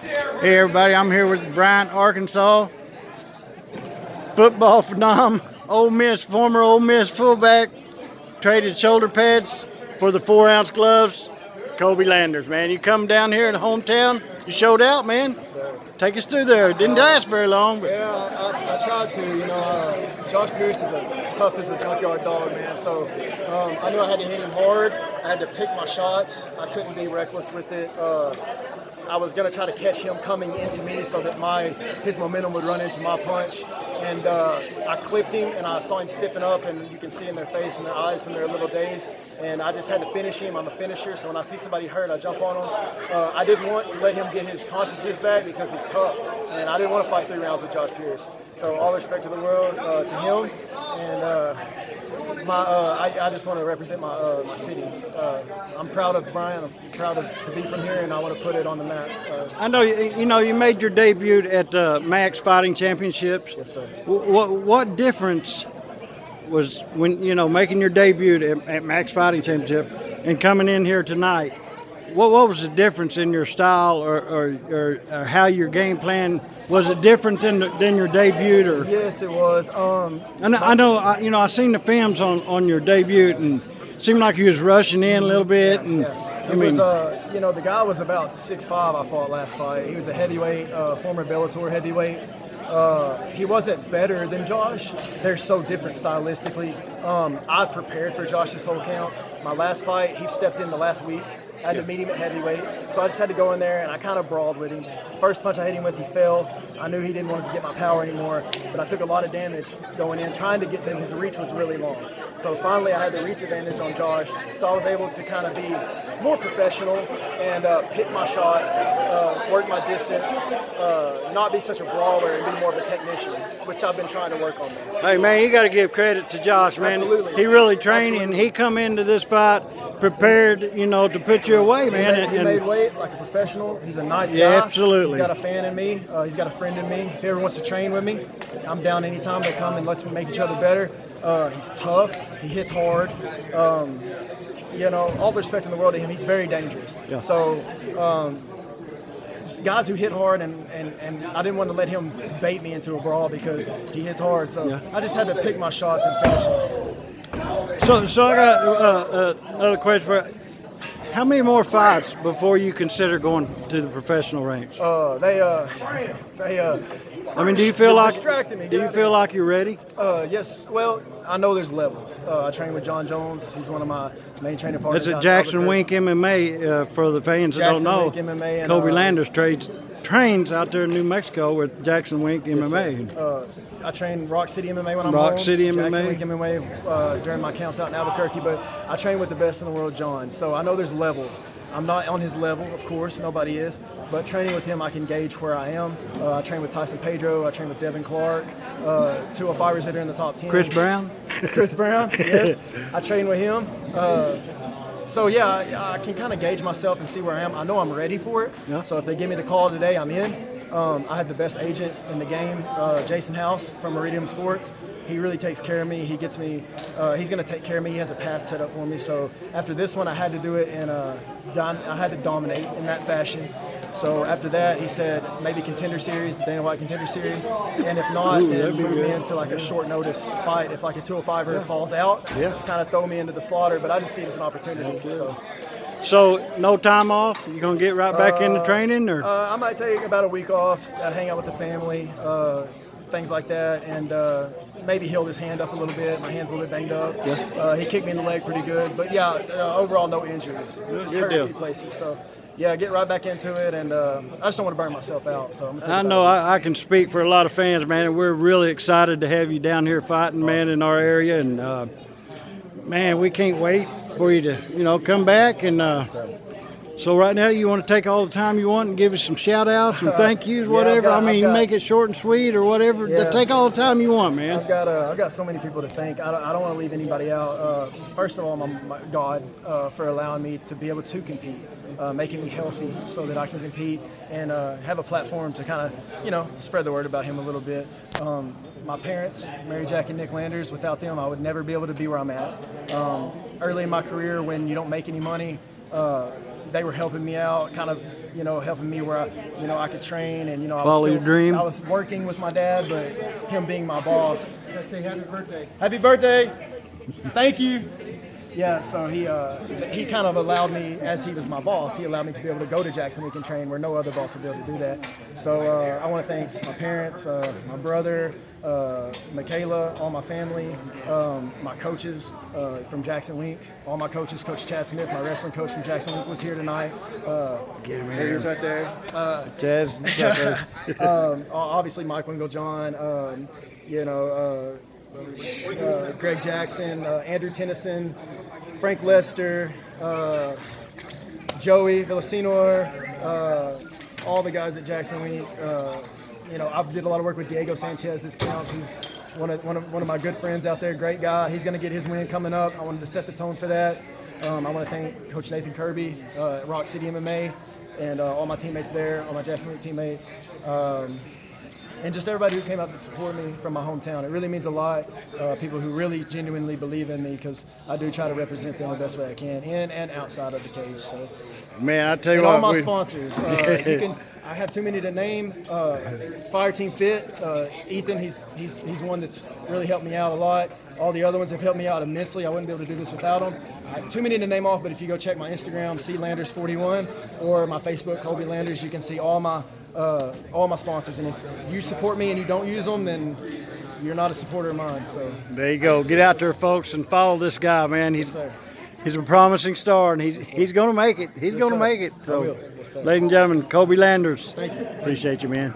Hey everybody, I'm here with Bryant, Arkansas. Football phenom, former Ole Miss fullback, traded shoulder pads for the 4-ounce gloves. Colby Landers, man. You come down here in the hometown, you showed out, man. Yes, sir. Take us through there. It didn't last very long. But Yeah, I tried to. Josh Pierce is tough as a junkyard dog, man. So I knew I had to hit him hard. I had to pick my shots. I couldn't be reckless with it. I was going to try to catch him coming into me so that his momentum would run into my punch. And I clipped him, and I saw him stiffen up, and you can see in their face and their eyes when they're a little dazed. And I just had to finish him. I'm a finisher, so when I see somebody hurt, I jump on him. I didn't want to let him get his consciousness back because he's tough, and I didn't want to fight 3 rounds with Josh Pierce. So all respect to the world, to him, and I just want to represent my city. I'm proud of Brian. I'm proud to be from here, and I want to put it on the map. I know you made your debut at Max Fighting Championships. Yes, sir. What difference was when making your debut at Max Fighting Championship and coming in here tonight? What was the difference in your style or how your game plan? Was it different than your debut? Or yes, it was. I seen the films on your debut, and it seemed like you was rushing in a little bit. The guy was about 6'5". I fought last fight. He was a heavyweight, former Bellator heavyweight. He wasn't better than Josh. They're so different stylistically. I prepared for Josh this whole camp. My last fight, he stepped in the last week. I had to meet him at heavyweight, so I just had to go in there and I kind of brawled with him. First punch I hit him with, he fell. I knew he didn't want us to get my power anymore, but I took a lot of damage going in, trying to get to him. His reach was really long. So finally I had the reach advantage on Josh, so I was able to kind of be more professional and pick my shots, work my distance, not be such a brawler and be more of a technician, which I've been trying to work on, man. Hey, man, you got to give credit to Josh, man. Absolutely. He really trained, and he come into this fight prepared, to put you away, man. He made weight like a professional. He's a nice guy. Yeah, absolutely. He's got a fan in me. He's got a friend in me. If he ever wants to train with me, I'm down anytime to come and let's make each other better. He's tough. He hits hard. All the respect in the world to him. He's very dangerous. Yeah. So, guys who hit hard, and I didn't want to let him bait me into a brawl because he hits hard. So yeah. I just had to pick my shots and finish them. So I got another question for you. How many more fights before you consider going to the professional ranks? Do you feel like you're ready? Yes. Well, I know there's levels. I train with John Jones. He's one of my main training partners. That's at Jackson Wink MMA. For the fans that don't know, MMA and, Colby Landers trains out there in New Mexico with Jackson Wink MMA. I train Rock City MMA when I'm home. Rock City MMA. Jackson Wink MMA during my camps out in Albuquerque, but I train with the best in the world, John. So I know there's levels. I'm not on his level, of course, nobody is, but training with him I can gauge where I am. I train with Tyson Pedro, I train with Devin Clark, 205ers that are in the top 10. Chris Brown, yes. I train with him. I can kind of gauge myself and see where I am. I know I'm ready for it. Yeah. So if they give me the call today, I'm in. I have the best agent in the game, Jason House from Meridian Sports. He really takes care of me. He gets me. He's going to take care of me. He has a path set up for me. So after this one, I had to do it, and I had to dominate in that fashion. So after that, he said maybe Contender Series, Dana White Contender Series, and if not, then move me into like a short notice fight. If like a 205er falls out, kind of throw me into the slaughter. But I just see it as an opportunity. So no time off? You gonna get right back into training, or? I might take about a week off, hang out with the family, things like that, and maybe heal his hand up a little bit. My hand's a little bit banged up. Yeah. He kicked me in the leg pretty good, but overall no injuries. Just hurt a few places. So. Yeah, get right back into it, and I just don't want to burn myself out. So I'm I know I can speak for a lot of fans, man. We're really excited to have you down here fighting, man, in our area, and man, we can't wait for you to, come back. And so right now, you want to take all the time you want and give us some shout-outs and thank yous, whatever. You make it short and sweet or whatever. Yeah. Take all the time you want, man. I've got so many people to thank. I don't want to leave anybody out. First of all, my God for allowing me to be able to compete. Making me healthy so that I can compete and have a platform to kind of, spread the word about him a little bit. My parents, Mary Jack and Nick Landers, without them, I would never be able to be where I'm at. Early in my career, when you don't make any money, they were helping me out, kind of helping me where I could train, and Follow your dream. I was working with my dad, but him being my boss. Let's say happy birthday. Happy birthday! Thank you. Yeah, so he kind of allowed me, as he was my boss, he allowed me to be able to go to Jackson Week and train where no other boss would be able to do that. So I want to thank my parents, my brother, Michaela, all my family, my coaches from Jackson Week, all my coaches. Coach Chad Smith, my wrestling coach from Jackson Week, was here tonight. Get him There he is right there. Chaz. Obviously, Mike Wingle-John, Greg Jackson, Andrew Tennyson, Frank Lester, Joey Villasenor, all the guys at Jackson Week. I did a lot of work with Diego Sanchez this camp. He's one of my good friends out there, great guy. He's going to get his win coming up. I wanted to set the tone for that. I want to thank Coach Nathan Kirby at Rock City MMA and all my teammates there, all my Jackson Week teammates. And just everybody who came out to support me from my hometown. It really means a lot. People who really genuinely believe in me, because I do try to represent them the best way I can, in and outside of the cage. So, Man, I tell you and what. all my sponsors. I have too many to name. Fire Team Fit, Ethan. He's one that's really helped me out a lot. All the other ones have helped me out immensely. I wouldn't be able to do this without them. I have too many to name off, but if you go check my Instagram, clanders41, or my Facebook, Colby Landers, you can see all my sponsors. And if you support me and you don't use them, then you're not a supporter of mine. So There you go. Get out there, folks, and follow this guy, man. He's a promising star, and he's going to make it. He's going to make it. I So, will. Yes, sir. ladies and gentlemen, Colby Landers. Thank you. Appreciate you, man.